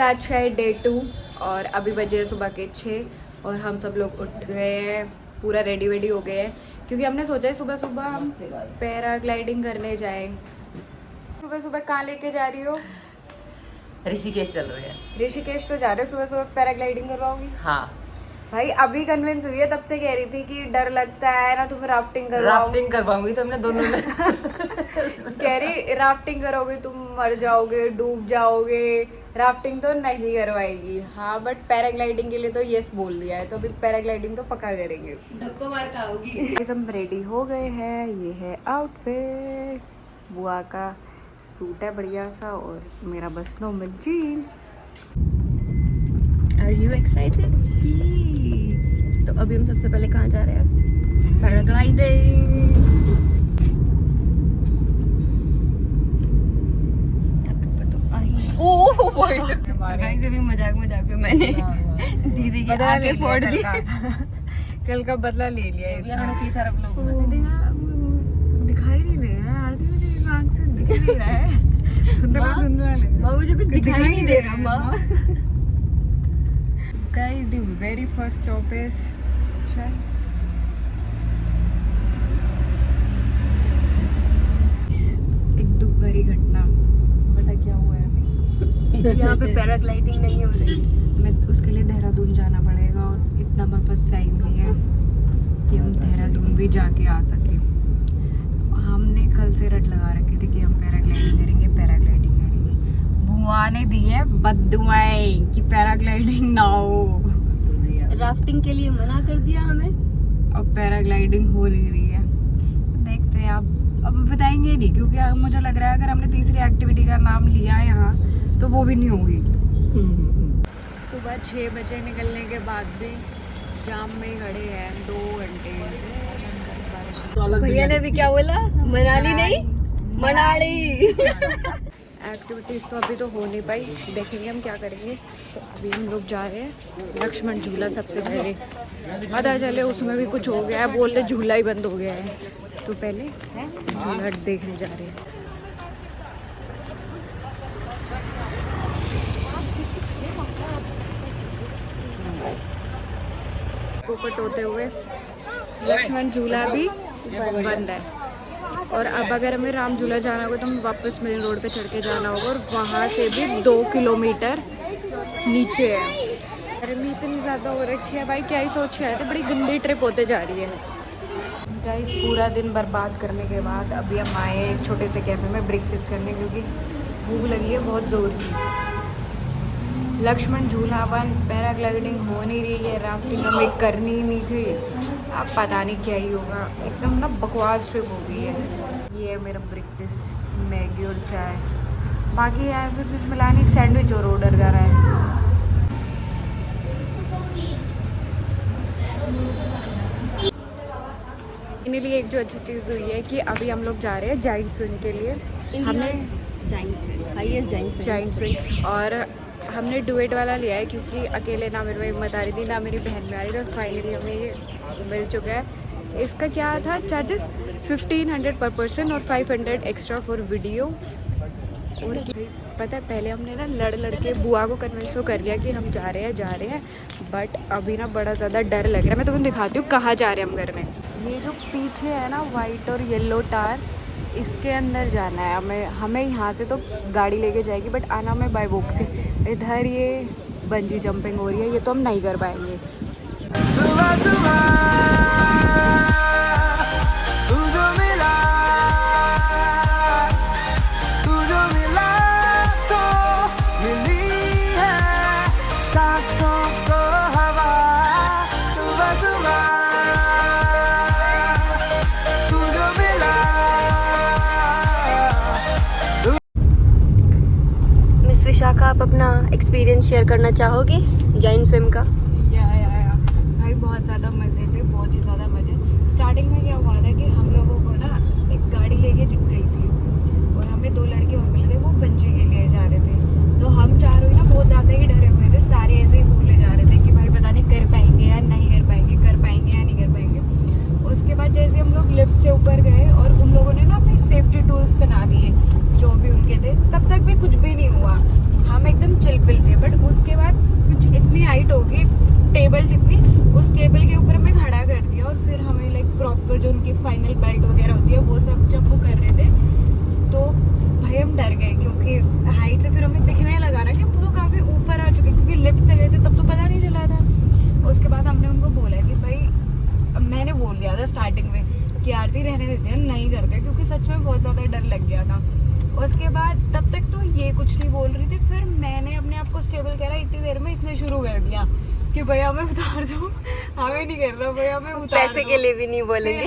आज है डे 2 और अभी बजे सुबह के 6 और हम सब लोग उठ गए हैं, पूरा रेडी वेडी हो गए हैं क्योंकि हमने सोचा है सुबह सुबह हम पैराग्लाइडिंग करने जाए। सुबह सुबह कहाँ लेके जा रही हो? ऋषिकेश चल रहे हैं। ऋषिकेश तो जा रहे हो, सुबह सुबह पैराग्लाइडिंग करवाओगी? हाँ भाई अभी कन्विंस हुई है, तब से कह रही थी कि डर लगता है ना, तुम राफ्टिंग करवाऊंगी तो हमने दोनों ने कह रही राफ्टिंग करोगे तुम मर जाओगे, डूब जाओगे, राफ्टिंग तो नहीं करवाएगी। हाँ बट पैराग्लाइडिंग के लिए तो यस बोल दिया है, तो अभी पैराग्लाइडिंग तो पक्का करेंगे। धक्को मार खाओगी। हम रेडी हो गए हैं, ये है आउटफिट, बुआ का सूट है बढ़िया सा और मेरा बस normal jeans. Are you excited? Yes. तो अभी हम सबसे पहले कहाँ जा रहे हैं? पैराग्लाइडिंग। आपके ऊपर तो आई। ओह वॉइस। गाइस अभी मजाक में मैंने दीदी की आंखें फोड़ दी। कल का बदला ले लिया इसने। दिखाई नहीं दे रहा है आरती, मुझे इस आंख से दिख नहीं रहा है। माँ मुझे कुछ दिखाई नहीं दे रहा माँ। Guys, the very first stop is चाय। एक दुख भरी घटना, पता क्या हुआ है अभी? यहाँ पे पैराग्लाइडिंग नहीं हो रही। मैं उसके लिए देहरादून जाना पड़ेगा और इतना हमारे पास टाइम नहीं है कि हम देहरादून भी जाके आ सके। हमने कल से रट लगा रखी थी कि हम पैराग्लाइडिंग करेंगे। बुआ ने दी है बद्दुआएं कि पैराग्लाइडिंग ना हो, राफ्टिंग के लिए मना कर दिया हमें और पैराग्लाइडिंग हो नहीं रही है। देखते हैं अब बताएंगे नहीं, क्योंकि मुझे लग रहा है अगर हमने तीसरी एक्टिविटी का नाम लिया है यहाँ तो वो भी नहीं होगी। सुबह 6 बजे निकलने के बाद भी जाम में खड़े हैं 2 घंटे। भैया ने भी क्या बोला? मनाली नहीं मनाली। एक्टिविटीज़ तो अभी तो हो नहीं पाई, देखेंगे हम क्या करेंगे। तो अभी हम लोग जा रहे हैं लक्ष्मण झूला सबसे पहले। पता चले उसमें भी कुछ हो गया है, बोल रहे झूला ही बंद हो गया है, तो पहले झूला देखने जा रहे हैं। पोपट होते हुए लक्ष्मण झूला भी बंद है और अब अगर हमें राम झूला जाना होगा तो हमें वापस मेन रोड पे चढ़ के जाना होगा और वहाँ से भी 2 किलोमीटर नीचे है। गर्मी इतनी ज़्यादा हो रखी है भाई, क्या ही सोच के आए थे, बड़ी गंदी ट्रिप होते जा रही है। गाइस पूरा दिन बर्बाद करने के बाद अभी हम आए एक छोटे से कैफे में ब्रेकफास्ट करने, क्योंकि भूख लगी है बहुत ज़ोर की। लक्ष्मण झूला बंद, पैराग्लाइडिंग हो नहीं रही है, राफ्टिंग हमें करनी ही नहीं थी, अब पता नहीं क्या ही होगा। एकदम ना बकवास ट्रिप हो गई है। ये है मेरा ब्रेकफास्ट, मैगी और चाय, बाकी ऐसा कुछ मिला नहीं। सैंडविच और ऑर्डर करा है। फाइनली एक जो अच्छी चीज़ हुई है कि अभी हम लोग जा रहे हैं जाइंट स्विंग के लिए। हमने जाइंट स्विंग और हमने डुएट वाला लिया है, क्योंकि अकेले ना मेरी हिम्मत आ रही थी ना मेरी बहन में आ रही थी। तो फाइनली हमें ये मिल चुका है। इसका क्या था चार्जेस? 1500 पर पर्सन और 500 एक्स्ट्रा फॉर वीडियो। और पता है पहले हमने ना लड़ के बुआ को कन्विंस तो कर लिया कि हम जा रहे हैं, बट अभी ना बड़ा ज़्यादा डर लग रहा है। मैं तुम्हें दिखाती हूँ कहाँ जा रहे हैं हम घर में। ये जो पीछे है ना वाइट और येलो टार, इसके अंदर जाना है हमें यहाँ से तो गाड़ी लेके जाएगी, बट आना हमें बाय वॉक से। इधर ये बंजी जंपिंग हो रही है, ये तो हम नहीं कर पाएंगे। विशाखा, आप अपना एक्सपीरियंस शेयर करना चाहोगे जाइंट स्विम का? या भाई बहुत ज़्यादा मज़े थे, बहुत ही ज़्यादा मज़े। स्टार्टिंग में क्या हुआ था कि हम लोगों को ना एक गाड़ी लेके गई थी और हमें 2 लड़के और मिले थे, वो बंजी के लिए जा रहे थे। तो हम चारों ही ना बहुत ज़्यादा ही डरे हुए थे, सारे ऐसे ही बोले जा रहे थे कि भाई पता नहीं कर पाएंगे या नहीं कर पाएंगे, कर पाएंगे या नहीं कर पाएंगे। उसके बाद जैसे हम लोग लिफ्ट से ऊपर गए और उन लोगों ने ना अपने सेफ्टी टूल्स बना दिए जो भी उनके थे, तब तक भी कुछ भी नहीं हुआ। हम एकदम चिल पिल थे, बट हाइट होगी टेबल जितनी, उस टेबल के ऊपर हमें खड़ा कर दिया और फिर हमें लाइक प्रॉपर जो उनकी फाइनल बेल्ट वगैरह होती है वो सब जब वो कर रहे थे तो भाई हम डर गए, क्योंकि हाइट से फिर हमें दिखने लगा ना कि हम तो काफ़ी ऊपर आ चुके, क्योंकि लिफ्ट से गए थे तब तो पता नहीं चला था। उसके बाद हमने उनको बोला कि भाई, मैंने बोल दिया था स्टार्टिंग में कि आरती रहने देते हैं, नहीं करते, क्योंकि सच में बहुत ज़्यादा डर लग गया था। उसके बाद तब तक तो ये कुछ नहीं बोल रही थी, फिर मैंने अपने आप को स्टेबल करा, इतनी देर में इसने शुरू कर दिया कि भैया हमें उतार दो, हमें नहीं कर रहा भैया हमें उतार पैसे के लिए भी नहीं बोलेंगे।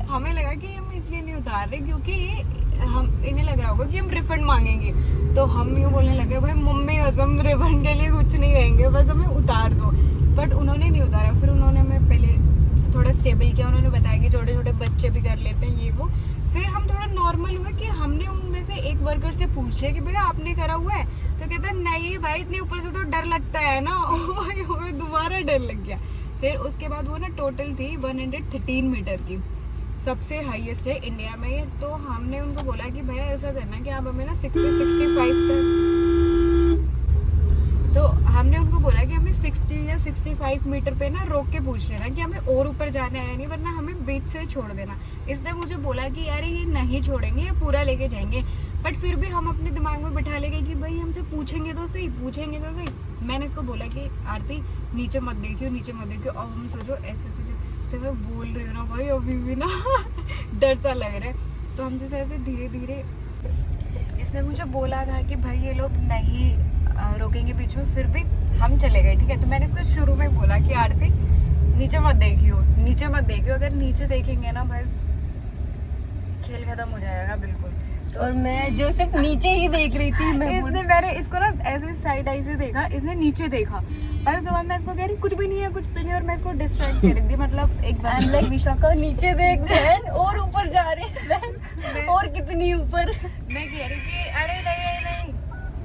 हमें लगा कि हम इसलिए नहीं उतार रहे क्योंकि हम इन्हें लग रहा होगा कि हम रिफंड मांगेंगे, तो हम यूँ बोलने लगे भाई मम्मी हम रिफंड के लिए कुछ नहीं कहेंगे, बस हमें उतार दो। बट उन्होंने नहीं उतारा, फिर उन्होंने हमें पहले थोड़ा स्टेबल किया, उन्होंने बताया कि छोटे छोटे बच्चे भी कर लेते हैं ये वो। फिर हम थोड़ा नॉर्मल हुए कि हमने उनमें से एक वर्कर से पूछ लिया कि भैया आपने करा हुआ है, तो कहता है नहीं भाई इतने ऊपर से तो डर लगता है ना। भाई हमें दोबारा डर लग गया। फिर उसके बाद वो ना टोटल थी 113 मीटर की, सबसे हाईएस्ट है इंडिया में। तो हमने उनको बोला कि भैया ऐसा करना कि आप हमें ना 60-65 तक, तो हमने उनको बोला कि हमें 60 या 65 मीटर पे ना रोक के पूछ लेना कि हमें और ऊपर जाना है नहीं, वरना हमें बीच से छोड़ देना। इसने मुझे बोला कि यार ये नहीं छोड़ेंगे, ये पूरा लेके जाएंगे। बट फिर भी हम अपने दिमाग में बिठा लेंगे कि भाई हमसे पूछेंगे तो सही, पूछेंगे तो सही। मैंने इसको बोला कि आरती नीचे मत देखियो, नीचे मत देखियो। अब हम सोचो ऐसे से मैं बोल रही हूँ ना भाई, अभी भी ना डर सा लग रहा है। तो हम जैसे ऐसे धीरे धीरे, इसने मुझे बोला था कि भाई ये लोग नहीं रोकेंगे बीच में, फिर भी हम चले गए, ठीक है। तो मैंने इसको शुरू में बोला कि आरती नीचे मत देखियो, नीचे मत देखियो, अगर नीचे देखेंगे ना भाई खेल खत्म हो जाएगा बिल्कुल। और मैं जो सिर्फ नीचे ही देख रही थी, मैंने इसको ना ऐसे साइड आई से देखा, इसने नीचे देखा, और उसके बाद मैं इसको कह रही कुछ भी नहीं है, कुछ भी नहीं, और मैं इसको डिस्ट्रैक्ट कर रही थी। मतलब एक बार लाइक विशाखा नीचे देख बहन, और ऊपर जा रहे हैं बहन, और कितनी ऊपर। मैं कह रही कि अरे नहीं नहीं नहीं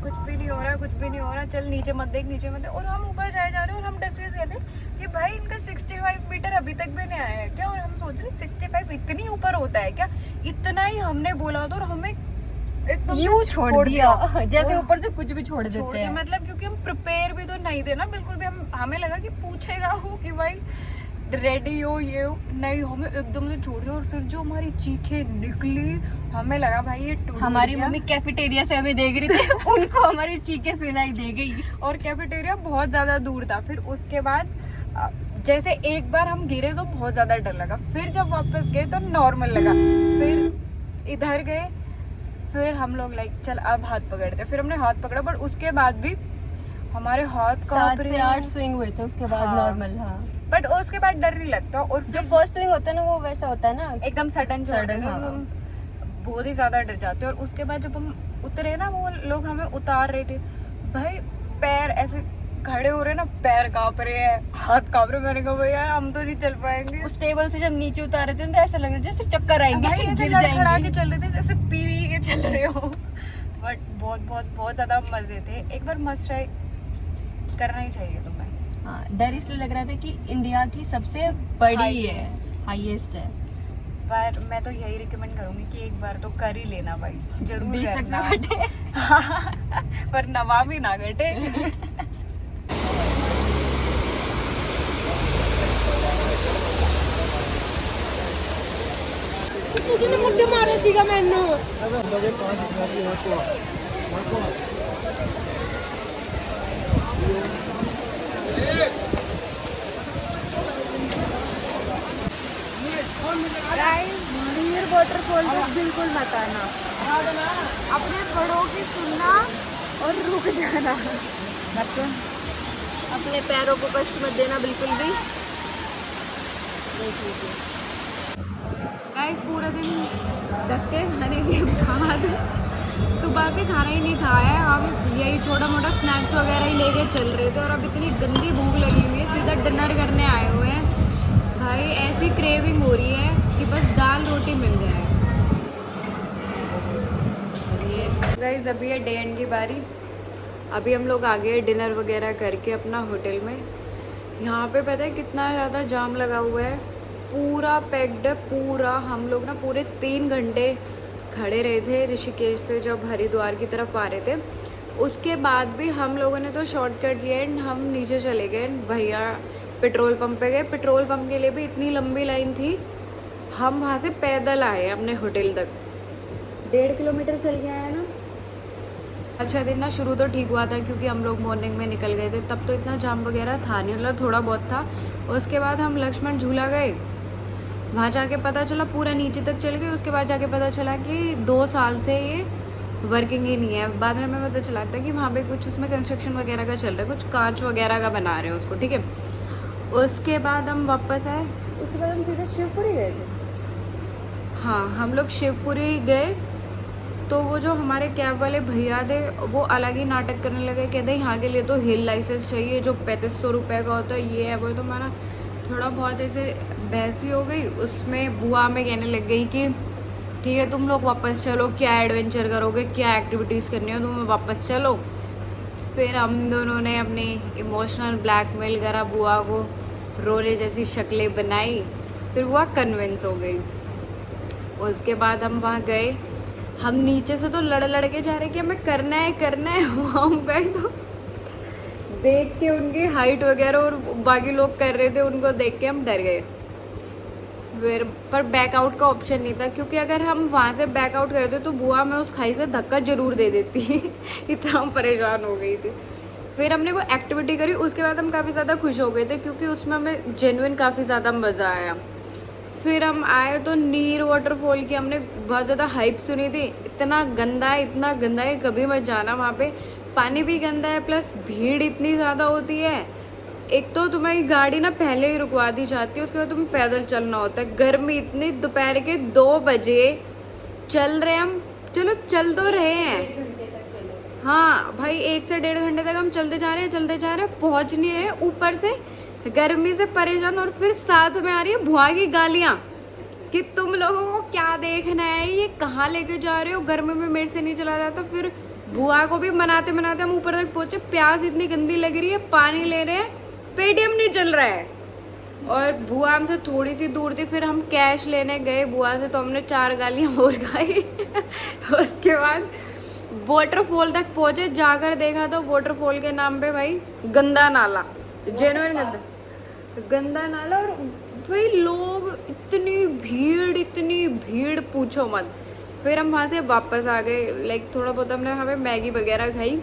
कुछ भी नहीं हो रहा, कुछ भी नहीं हो रहा, चल नीचे मत देख, नीचे मत देख। और हम ऊपर जा रहे हैं और हम डिस्कस कर रहे हैं कि भाई इनका 65 मीटर अभी तक भी नहीं आया है क्या। और हम सोच रहे 65 इतनी ऊपर होता है क्या, इतना ही हमने बोला था और हमें एकदम यूं छोड़ दिया जैसे ऊपर से कुछ भी छोड़ देते हैं। मतलब क्योंकि हम प्रिपेयर भी तो नहीं थे ना बिल्कुल भी। हमें लगा कि पूछेगा हो कि भाई रेडी हो ये हो, नहीं हमें एकदम से छोड़ दिया। और फिर जो हमारी चीखें निकली, हमें लगा भाई ये हमारी मम्मी कैफेटेरिया से हमें देख रही थी, उनको हमारी चीखें सुनाई दे गई, और कैफेटेरिया बहुत ज़्यादा दूर था। फिर उसके बाद जैसे एक बार हम गिरे तो बहुत ज़्यादा डर लगा, फिर जब वापस गए तो नॉर्मल लगा। फिर इधर गए, फिर हम लोग लाइक चल अब हाथ पकड़ते, फिर हमने हाथ पकड़ा, पर उसके बाद भी हमारे हाथ 7 से 8 स्विंग हुए थे उसके बाद नॉर्मल। हाँ, बट उसके बाद डर नहीं लगता। और जो फर्स्ट स्विंग होता है ना वो वैसा होता है ना, एकदम सडन सडन। हाँ, हम बहुत ही ज्यादा डर जाते हैं। और उसके बाद जब हम उतरे ना, वो लोग हमें उतार रहे थे, भाई पैर ऐसे खड़े हो रहे ना, पैर कांप रहे हैं, हाथ कांप रहे। मैंने कहा भैया हम तो नहीं चल पाएंगे। उस टेबल से जब नीचे उतारे थे तो ऐसा लग रहा जैसे चक्कर आएंगे, भाई ऐसे गिर खड़ा के जाएंगे। चल रहे थे जैसे पी के चल रहे हो। बट बहुत बहुत बहुत ज्यादा मजे थे। एक बार मस्ट ट्राई करना ही चाहिए तुम्हें। हाँ, डर इसलिए लग रहा था कि इंडिया की सबसे बड़ी है, हाईएस्ट है। पर मैं तो यही रिकमेंड करूंगी कि एक बार तो कर ही लेना भाई, जरूर बेशक करना। से फटे पर नवा भी ना घटे। कितने मुट्ठे मारे थीगा मैंने। वीर वाटरफॉल को बिल्कुल मत आना, अपने बड़ों की सुनना और रुक जाना, अपने पैरों को कष्ट मत देना बिल्कुल भी। देख लीजिए गाइस, पूरा दिन धक्के खाने के बाद सुबह से खाना ही नहीं खाया है। हम यही छोटा मोटा स्नैक्स वगैरह ही लेके चल रहे थे, और अब इतनी गंदी भूख लगी हुई है, सीधा डिनर करने आए हुए हैं। भाई ऐसी क्रेविंग हो रही है कि बस दाल रोटी मिल जाए। गाइस, अभी है डे एंड की बारी। अभी हम लोग आ गए डिनर वगैरह करके अपना होटल में। यहाँ पे पता है कितना ज़्यादा जाम लगा हुआ है, पूरा पैक्ड है पूरा। हम लोग ना पूरे 3 घंटे खड़े रहे थे ऋषिकेश से जब हरिद्वार की तरफ आ रहे थे। उसके बाद भी हम लोगों ने तो शॉर्टकट लिया एंड हम नीचे चले गए। भैया पेट्रोल पंप पे गए, पेट्रोल पंप के लिए भी इतनी लंबी लाइन थी। हम वहाँ से पैदल आए अपने होटल तक, 1.5 किलोमीटर चल के आए ना। अच्छा दिन ना शुरू तो ठीक हुआ था क्योंकि हम लोग मॉर्निंग में निकल गए थे, तब तो इतना जाम वगैरह था नहीं, मतलब थोड़ा बहुत था। उसके बाद हम लक्ष्मण झूला गए, वहाँ जाके पता चला पूरा नीचे तक चल गए। उसके बाद जाके पता चला कि 2 साल से ये वर्किंग ही नहीं है। बाद में हमें पता चला था कि वहाँ पे कुछ उसमें कंस्ट्रक्शन वगैरह का चल रहा है, कुछ कांच वगैरह का बना रहे हैं उसको, ठीक है। उसके बाद हम वापस आए, उसके बाद हम सीधा शिवपुरी गए थे। हाँ, हम लोग शिवपुरी गए तो वो जो हमारे कैब वाले भैया थे वो अलग ही नाटक करने लगे, कहते यहाँ के लिए तो हिल लाइसेंस चाहिए जो 3500 रुपये का होता है, ये है वो। तो हमारा थोड़ा बहुत ऐसे बहस ही हो गई। उसमें बुआ में कहने लग गई कि ठीक है तुम लोग वापस चलो, क्या एडवेंचर करोगे, क्या एक्टिविटीज़ करनी हो, तुम वापस चलो। फिर हम दोनों ने अपनी इमोशनल ब्लैकमेल करा बुआ को, रोने जैसी शक्लें बनाई, फिर बुआ कन्विंस हो गई। उसके बाद हम वहाँ गए, हम नीचे से तो लड़ के जा रहे कि हमें करना है। वहाँ हम गए तो देख के उनकी हाइट वगैरह और बाकी लोग कर रहे थे, उनको देख के हम डर गए। फिर पर बैकआउट का ऑप्शन नहीं था, क्योंकि अगर हम वहाँ से बैकआउट करते तो बुआ में उस खाई से धक्का जरूर दे देती इतना हम परेशान हो गई थी। फिर हमने वो एक्टिविटी करी, उसके बाद हम काफ़ी ज़्यादा खुश हो गए थे क्योंकि उसमें हमें जेन्युइन काफ़ी ज़्यादा मज़ा आया। फिर हम आए तो नीर वाटरफॉल की हमने बहुत ज़्यादा हाइप सुनी थी, इतना गंदा है, कभी मत जाना वहाँ पे। पानी भी गंदा है, प्लस भीड़ इतनी ज़्यादा होती है। एक तो तुम्हारी गाड़ी ना पहले ही रुकवा दी जाती है, उसके बाद तुम्हें पैदल चलना होता है। गर्मी इतनी, दोपहर के 2 बजे चल रहे हम, चलो चल तो रहे हैं, हाँ भाई 1 से 1.5 घंटे तक हम चलते जा रहे हैं, पहुँच नहीं रहे, ऊपर से गर्मी से परेशान। और फिर साथ में आ रही है भुआ की गालियाँ कि तुम लोगों को क्या देखना है, ये कहाँ लेके जा रहे हो, गर्मी में मेरे से नहीं चला जाता। फिर भुआ को भी मनाते हम ऊपर तक पहुँचे, प्यास इतनी गंदी लग रही है, पानी ले रहे हैं, पेटीएम नहीं चल रहा है। और भुआ हमसे थोड़ी सी दूर थी, फिर हम कैश लेने गए बुआ से, तो हमने 4 गालियाँ और खाई उसके बाद वाटरफॉल तक पहुँचे, जाकर देखा तो वाटरफॉल के नाम पे भाई गंदा नाला, जेन्युइन गंदा नाला। और भाई लोग इतनी भीड़ पूछो मत। फिर हम वहाँ से वापस आ गए, लाइक थोड़ा बहुत हमने वहाँ पे मैगी वगैरह खाई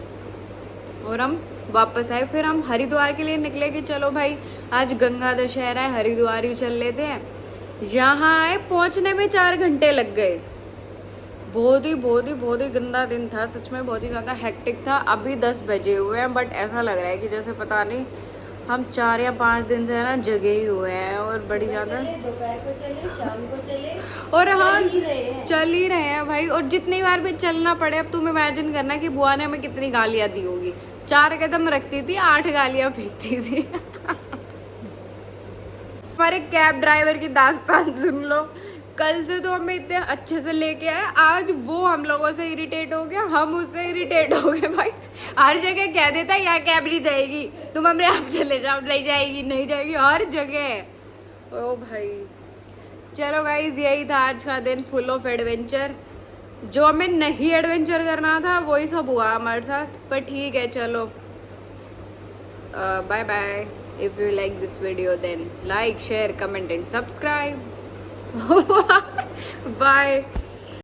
और हम वापस आए। फिर हम हरिद्वार के लिए निकले कि चलो भाई आज गंगा दशहरा है, हरिद्वार ही चल लेते हैं। यहाँ आए, पहुँचने में 4 घंटे लग गए। बहुत ही गंदा दिन था, सच में बहुत ही ज़्यादा हेक्टिक था। अभी 10 बजे हुए हैं, बट ऐसा लग रहा है कि जैसे पता नहीं हम 4 या 5 दिन से है ना जगे ही हुए हैं। और बड़ी ज़्यादा दोपहर को चले, शाम को चले, और हाँ चल ही रहे हैं भाई। और जितनी बार भी चलना पड़े, अब तुम इमेजिन करना कि बुआ ने हमें कितनी गालियाँ दी होगी। 4 कदम रखती थी, 8 गालियाँ फेंकती थी हमारे कैब ड्राइवर की दास्तान सुन लो। कल से तो हमें इतने अच्छे से लेके आए, आज वो हम लोगों से इरिटेट हो गया, हम उससे इरिटेट हो गए। भाई हर जगह कह देता है यहाँ कैब नहीं जाएगी, तुम हमने आप चले जाओ, नहीं जाएगी हर जगह। ओ भाई चलो गाइज, यही था आज का दिन, फुल ऑफ एडवेंचर। जो हमें नहीं एडवेंचर करना था वही सब हुआ हमारे साथ, पर ठीक है चलो। Bye bye. If you like this video, then like, share, comment and subscribe. Bye.